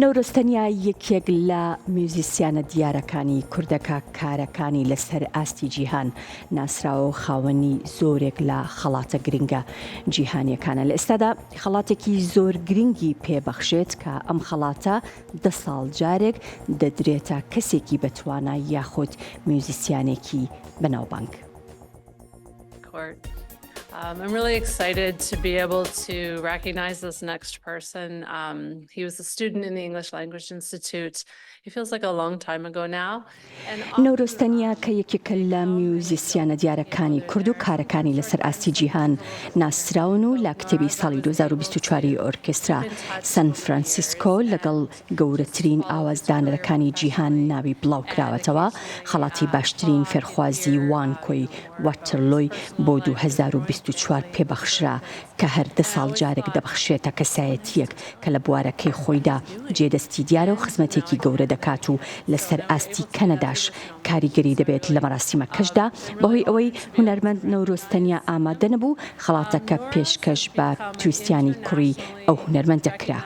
نەورۆز تەنیا یەکێک لە میوزسیانە دیارەکانی کوردەکە کارەکانی لەسەر ئاستی جیهان ناسراوە و خاوەنی زۆرێک لە خەڵاتە گرنگە جیهانیەکانە. لە ئێستادا خەڵاتێکی زۆر گرنگی پێبەخشێت کە ئەم خەڵاتە 10 ساڵ جارێک دەدرێتە کەسێکی بەتوانای یاخود میوزسیانێکی بەناوبانگ. I'm really excited to be able to recognize this next person. He was a student in the English Language Institute. It feels like a long time ago now. نەورۆز تەنیا کە یەکێکە لە میوزسیانە دیارەکانی کورد و کارەکانی لەسەر ئاستی جیهان ناسراون و لە کتێبی ساڵی 2024 ئۆرکێسترا سان فرانسیسکۆ لەگەڵ گەورەترین ئاوازدانەرەکانی جیهان ناوی بڵاو کراوەتەوە. خەڵاتی باشترین فێرخوازی وانکۆی واتەرلوی بۆ 2024 پێبەخشرا کە هەر 10 ساڵ جارێک دەبەخشێتە کەسایەتیەک کە لە بوارەکەی خۆیدا جێدەستی دیارە و خزمەتێکی گەورە دەکات و لەسەر ئاستی کەنەداش کاریگەری دەبێت لە مەراسیمە کەشدا بەهۆی ئەوەی هونەرمەند نەورۆز تەنیا ئامادە نەبوو خەڵاتەکە پێشکەش بە تویستیانی کوڕی ئەو هونەرمەندە کرا.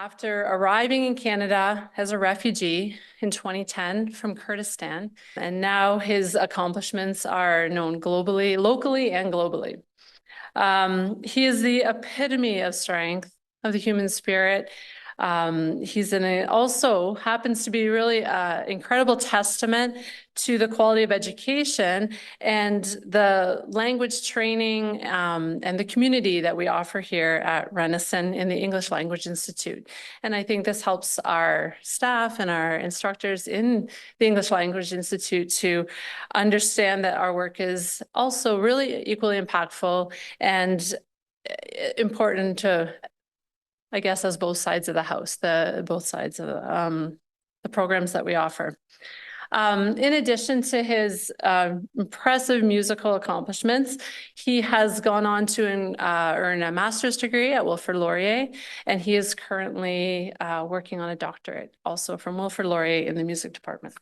After arriving in Canada as a refugee in 2010 from Kurdistan, and now his accomplishments are known globally, locally and globally. He is the epitome of strength, of the human spirit. He's also happens to be really an incredible testament to the quality of education and the language training and the community that we offer here at Renison in the English Language Institute. And I think this helps our staff and our instructors in the English Language Institute to understand that our work is also really equally impactful and important to, I guess, as both sides of the house, both sides of the programs that we offer. In addition to his impressive musical accomplishments, he has gone on to earn a master's degree at Wilfrid Laurier, and he is currently working on a doctorate also from Wilfrid Laurier in the music department.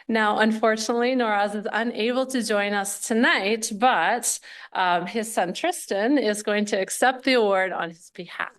Now, unfortunately, Nőroz is unable to join us tonight, but his son Tristan is going to accept the award on his behalf.